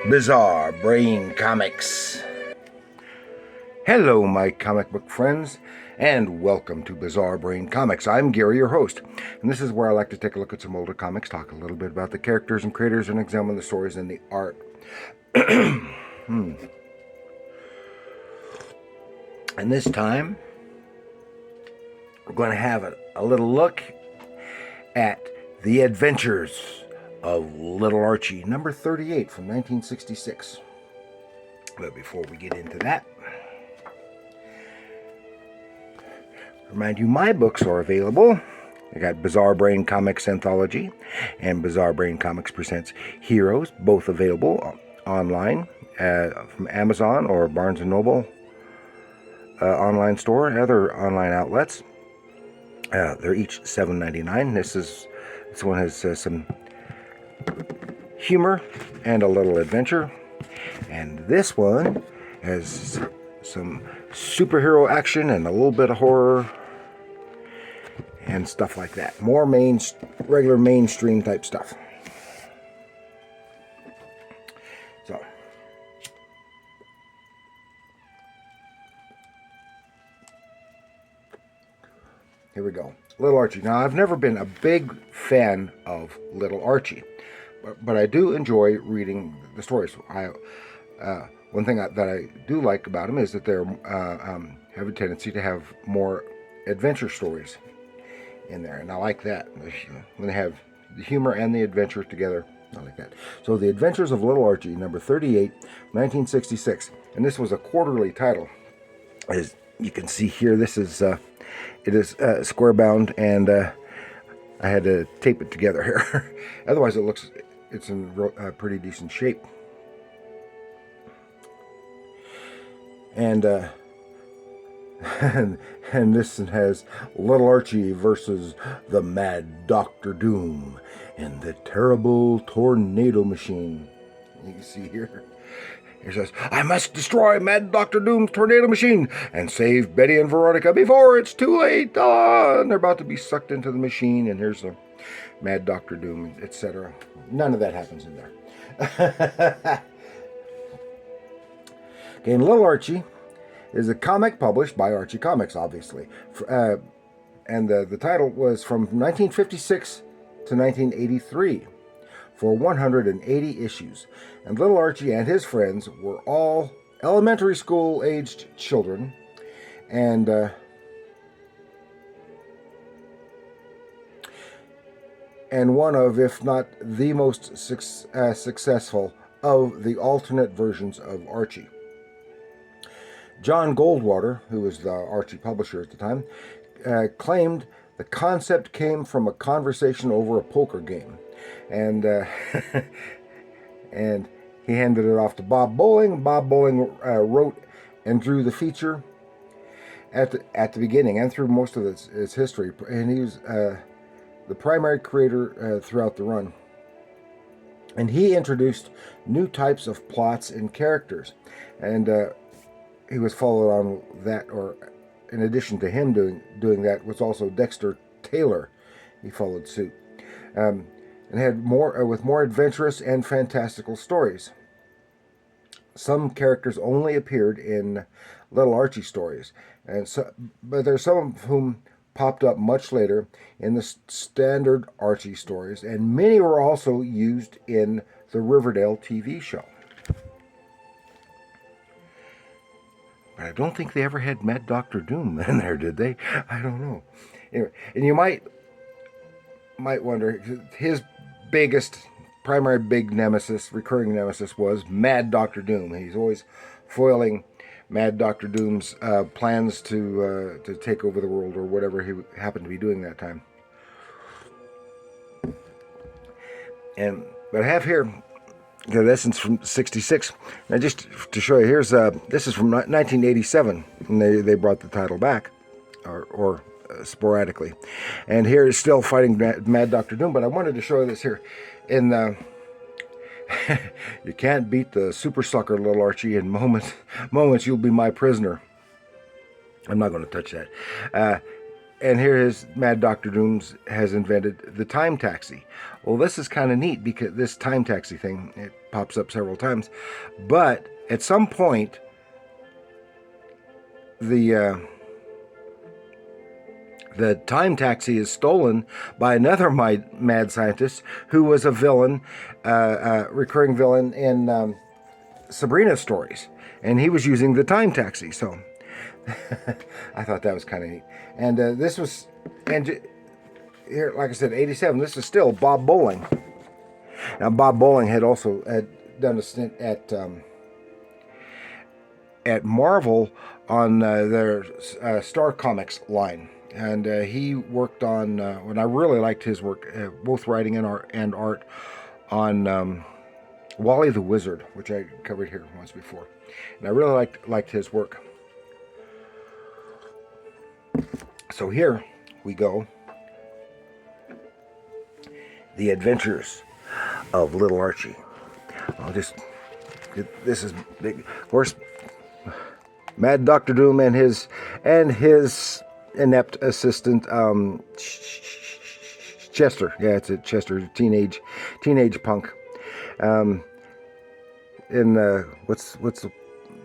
Bizarre Brain Comics. Hello, my comic book friends, and welcome to Bizarre Brain Comics. I'm Gary, your host, and this is where I like to take a look at some older comics, talk a little bit about the characters and creators, and examine the stories and the art. And this time, we're going to have a little look at The Adventures of Little Archie, number 38 from 1966. But before we get into that, remind you my books are available. I got Bizarre Brain Comics Anthology and Bizarre Brain Comics Presents Heroes, both available online from Amazon or Barnes & Noble online store and other online outlets. They're each $7.99. This one has some humor and a little adventure, and this one has some superhero action and a little bit of horror and stuff like that. More regular mainstream type stuff. So here we go. Little Archie. Now, I've never been a big fan of Little Archie, but I do enjoy reading the stories. One thing that I do like about them is that they have a tendency to have more adventure stories in there, and I like that. When they have the humor and the adventure together, I like that. So, The Adventures of Little Archie, number 38, 1966, and this was a quarterly title. As you can see here, this is it is square bound, and I had to tape it together here. Otherwise, it's in pretty decent shape. And and this has Little Archie versus the Mad Dr. Doom and the terrible tornado machine. You can see here. It says, "I must destroy Mad Dr. Doom's tornado machine and save Betty and Veronica before it's too late." And they're about to be sucked into the machine, and here's the Mad Dr. Doom, etc. None of that happens in there. Okay, and Little Archie is a comic published by Archie Comics, obviously. And the title was from 1956 to 1983. For 180 issues. And Little Archie and his friends were all elementary school aged children, and one of, if not the most successful of the alternate versions of Archie. John Goldwater, who was the Archie publisher at the time, claimed the concept came from a conversation over a poker game. And and he handed it off to Bob Bolling. Bob Bolling wrote and drew the feature at the beginning and through most of its history. And he was the primary creator throughout the run. And he introduced new types of plots and characters. And he was followed on that, or in addition to him doing that, was also Dexter Taylor. He followed suit. And had with more adventurous and fantastical stories. Some characters only appeared in Little Archie stories, but there's some of whom popped up much later in the standard Archie stories, and many were also used in the Riverdale TV show. But I don't think they ever had Mad Dr. Doom in there, did they? I don't know. Anyway, and you might wonder, his biggest, primary big recurring nemesis, was Mad Dr. Doom. He's always foiling Mad Dr. Doom's plans to take over the world, or whatever he happened to be doing that time. But I have here the lessons from '66. Now, just to show you, this is from 1987, and they brought the title back, or sporadically, and here is still fighting Mad Dr. Doom. But I wanted to show you this here in you can't beat the super sucker, Little Archie. In moments you'll be my prisoner. I'm not going to touch that. and here his Mad Dr. Dooms has invented the time taxi. Well, this is kind of neat because this time taxi thing, it pops up several times. But at some point, the time taxi is stolen by another mad scientist who was a villain, recurring villain in Sabrina stories. And he was using the time taxi. So I thought that was kind of neat. And this was, and here, like I said, 87. This is still Bob Bolling. Now, Bob Bolling had also done a stint at Marvel on their Star Comics line, and he worked on. And I really liked his work, both writing and art, on Wally the Wizard, which I covered here once before, and I really liked his work. So here we go. The Adventures of Little Archie. This is big. Of course, Mad Dr. Doom and his inept assistant, Chester. Yeah, it's a Chester, teenage punk. In what's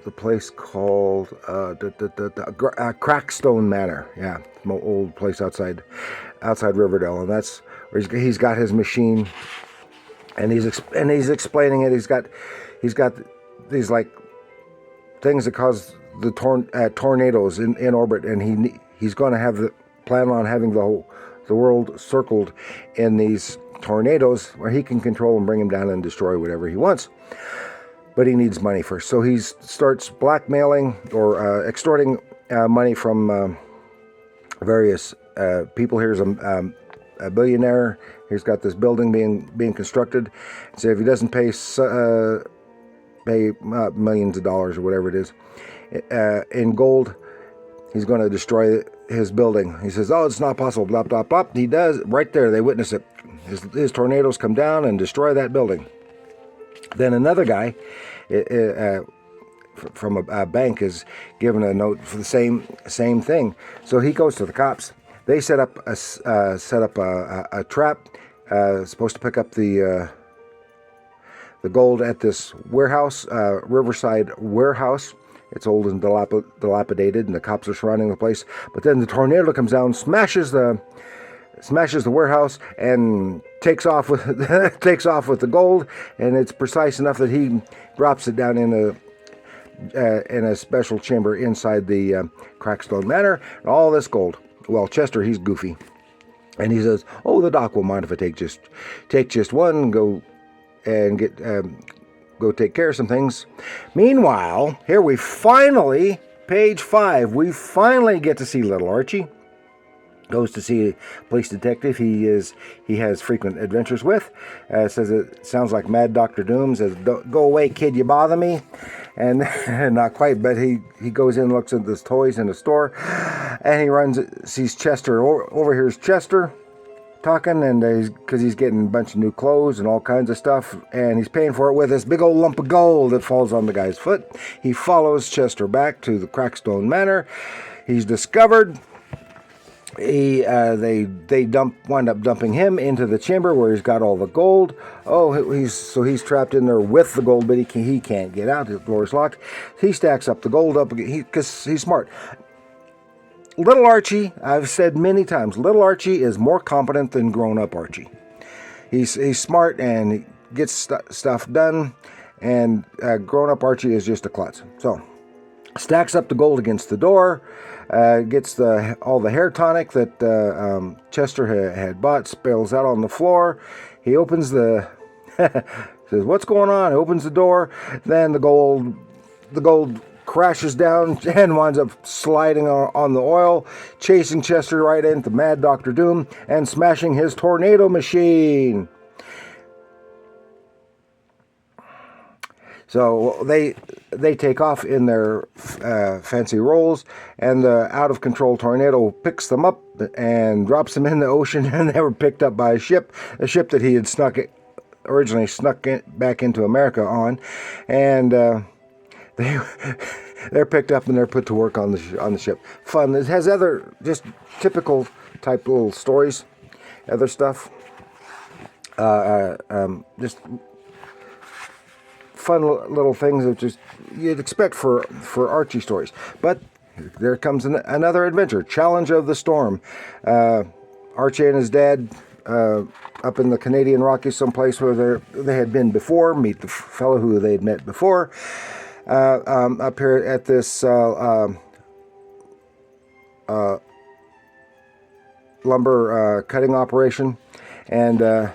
the place called? Crackstone Manor. Yeah, old place outside Riverdale, and that's where he's got his machine, and he's explaining it. He's got these like things that cause the tornadoes in orbit, and he's going to have plan on having the world circled in these tornadoes where he can control and bring them down and destroy whatever he wants. But he needs money first, so he starts blackmailing or extorting money from various people. Here's a billionaire. He's got this building being constructed. So if he doesn't pay millions of dollars or whatever it is in gold, he's going to destroy his building. He says, "Oh, it's not possible." Blah blah blah. He does. Right there, they witness it. His tornadoes come down and destroy that building. Then another guy from a bank is given a note for the same thing. So he goes to the cops. They set up a trap, supposed to pick up the gold at this warehouse, Riverside warehouse. It's old and dilapidated, and the cops are surrounding the place. But then the tornado comes down, smashes the warehouse, and takes off with the gold. And it's precise enough that he drops it down in a special chamber inside the Crackstone Manor. And all this gold. Well, Chester, he's goofy, and he says, "Oh, the doc will mind if I take just one, go and go take care of some things." Meanwhile, here we finally, page 5, we finally get to see little Archie. Goes to see a police detective he has frequent adventures with. Says it sounds like Mad Dr. Doom. Says, "Go away, kid, you bother me." And not quite, but he goes in and looks at those toys in the store, and he sees Chester, overhears Chester talking, and because he's getting a bunch of new clothes and all kinds of stuff, and he's paying for it with this big old lump of gold that falls on the guy's foot. He follows Chester back to the Crackstone Manor. He's discovered. They wind up dumping him into the chamber where he's got all the gold. Oh, he's trapped in there with the gold, but he can't get out. The door is locked. He stacks up the gold up because he's smart. Little Archie, I've said many times, little Archie is more competent than grown-up Archie. He's smart and he gets stuff done, and grown-up Archie is just a klutz. So, stacks up the gold against the door, gets all the hair tonic that Chester had bought, spills out on the floor. He opens says, "What's going on?" He opens the door. Then the gold crashes down and winds up sliding on the oil, chasing Chester right into Mad Dr. Doom and smashing his tornado machine. So they take off in their fancy rolls, and the out-of-control tornado picks them up and drops them in the ocean, and they were picked up by a ship that he had originally snuck back into America on, and they're picked up and they're put to work on the ship. Fun. It has other just typical type little stories, other stuff. Just fun little things that just you'd expect for Archie stories. But there comes another adventure, Challenge of the Storm. Archie and his dad up in the Canadian Rockies, someplace where they had been before, meet the fellow who they had met before. Up here at this lumber cutting operation, and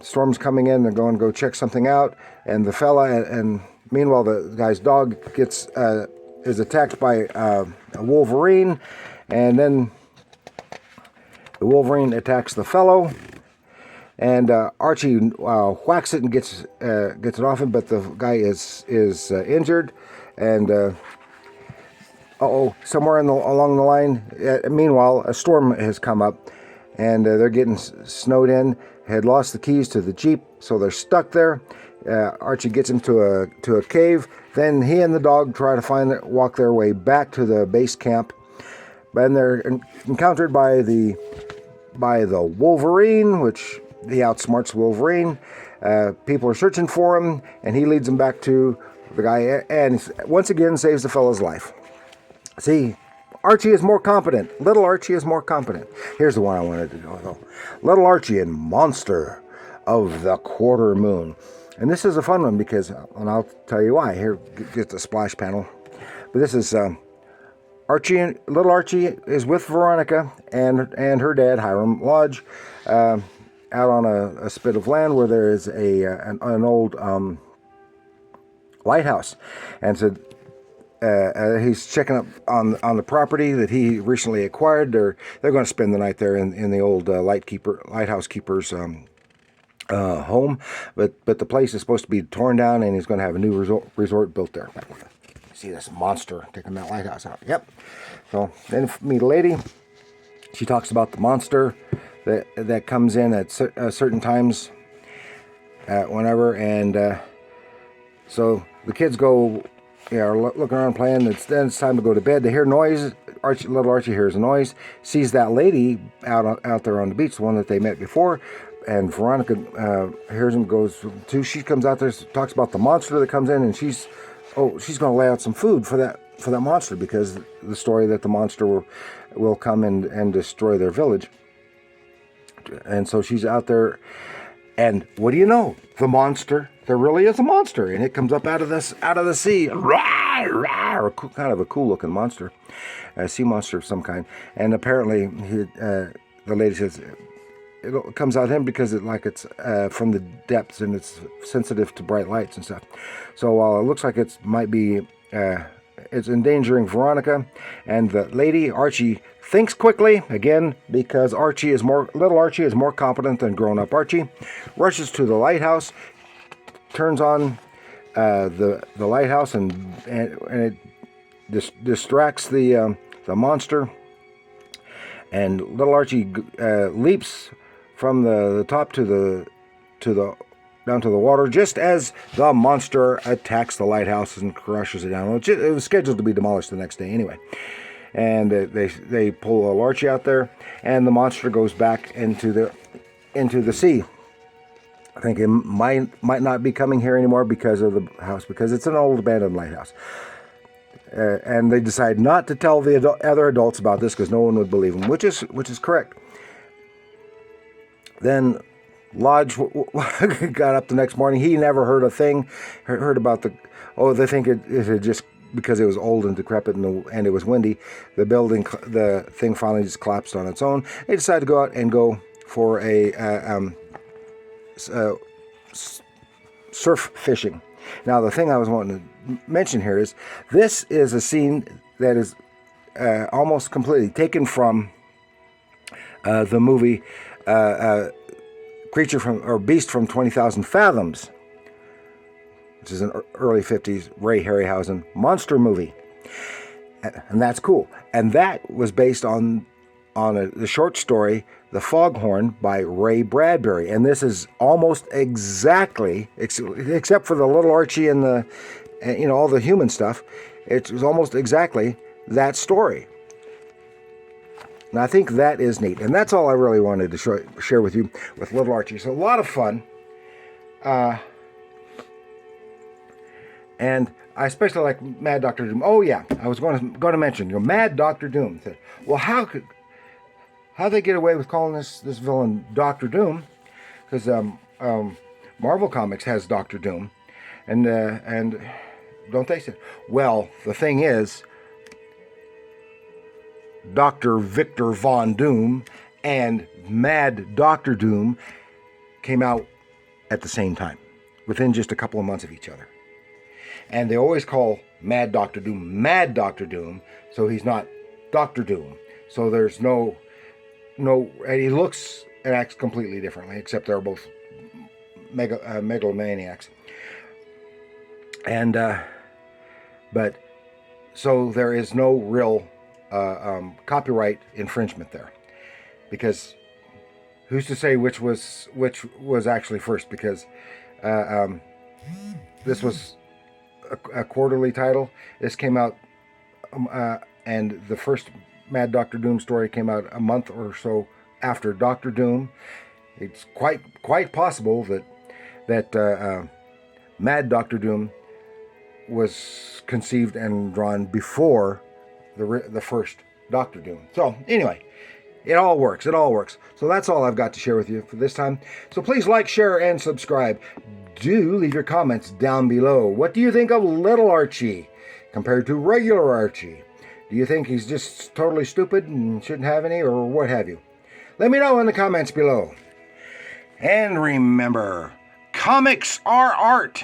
storm's coming in. They're going to go check something out, and the fella, and meanwhile the guy's dog is attacked by a wolverine, and then the wolverine attacks the fellow, and Archie whacks it and gets it off him, but the guy is injured, and somewhere along the line, meanwhile a storm has come up, and they're getting snowed in. Had lost the keys to the Jeep, so they're stuck there. Archie gets him to a cave. Then he and the dog try to walk their way back to the base camp. And they're encountered by the Wolverine, which he outsmarts Wolverine. People are searching for him, and he leads them back to the guy, and once again saves the fellow's life. See, Archie is more competent. Little Archie is more competent. Here's the one I wanted to go though. Little Archie and Monster of the Quarter Moon. And this is a fun one because, and I'll tell you why. Here, get the splash panel. But this is Little Archie is with Veronica and her dad, Hiram Lodge, out on a spit of land where there is an old lighthouse. And so he's checking up on the property that he recently acquired. They're going to spend the night there in the old lighthouse keeper's home, but the place is supposed to be torn down, and he's going to have a new resort built there. See this monster taking that lighthouse out. Yep. So then meet a lady. She talks about the monster that comes in at certain times, whenever, and so the kids go. Are looking around playing. Then it's time to go to bed. They hear noise. Little Archie hears a noise. Sees that lady out there on the beach, the one that they met before. And Veronica hears him. She comes out there, talks about the monster that comes in, and she's going to lay out some food for that monster, because the story that the monster will come and destroy their village. And so she's out there. And what do you know? The monster. There really is a monster, and it comes up out of the sea. Rawr, rawr, kind of a cool-looking monster, a sea monster of some kind. And apparently, the lady says it comes out of him because it's from the depths, and it's sensitive to bright lights and stuff. So while it looks like it might be, it's endangering Veronica, and the lady Archie thinks quickly, again, because little Archie is more competent than grown-up Archie, rushes to the lighthouse, turns on the lighthouse, and it distracts the monster, and little Archie leaps from the top to the down to the water, just as the monster attacks the lighthouse and crushes it down. It was scheduled to be demolished the next day anyway. And they pull little Archie out there, and the monster goes back into the sea. I think it might not be coming here anymore because of the house, because it's an old abandoned lighthouse. And they decide not to tell the other adults about this because no one would believe them, which is correct. Then Lodge got up the next morning. He never heard a thing. Heard about they think it had just, because it was old and decrepit and it was windy, the thing finally just collapsed on its own. They decided to go out and go for a surf fishing. Now, the thing I was wanting to mention here is this is a scene that is almost completely taken from the movie Beast from 20,000 Fathoms, which is an early 50s Ray Harryhausen monster movie. And that's cool. And that was based on the short story The Foghorn by Ray Bradbury. And this is almost exactly, except for the little Archie and all the human stuff, It was almost exactly that story. And I think that is neat. And that's all I really wanted to share with you with Little Archie. So a lot of fun. And I especially like Mad Dr. Doom. Oh yeah, I was going to mention, Mad Dr. Doom. Well, how they get away with calling this villain Dr. Doom? Because Marvel Comics has Dr. Doom, and don't they say? Well, the thing is, Dr. Victor Von Doom and Mad Dr. Doom came out at the same time, within just a couple of months of each other. And they always call Mad Dr. Doom, so he's not Dr. Doom. So there's no, and he looks and acts completely differently, except they're both megalomaniacs. And, but, so there is no real copyright infringement there, because who's to say which was actually first? Because this was a quarterly title. This came out, and the first Mad Dr. Doom story came out a month or so after Dr. Doom. It's quite possible that Mad Dr. Doom was conceived and drawn before the first Dr. Doom. So anyway, it all works. So that's all I've got to share with you for this time. So please like, share, and subscribe. Do leave your comments down below. What do you think of Little Archie compared to regular Archie? Do you think he's just totally stupid and shouldn't have any, or what have you? Let me know in the comments below. And remember, comics are art.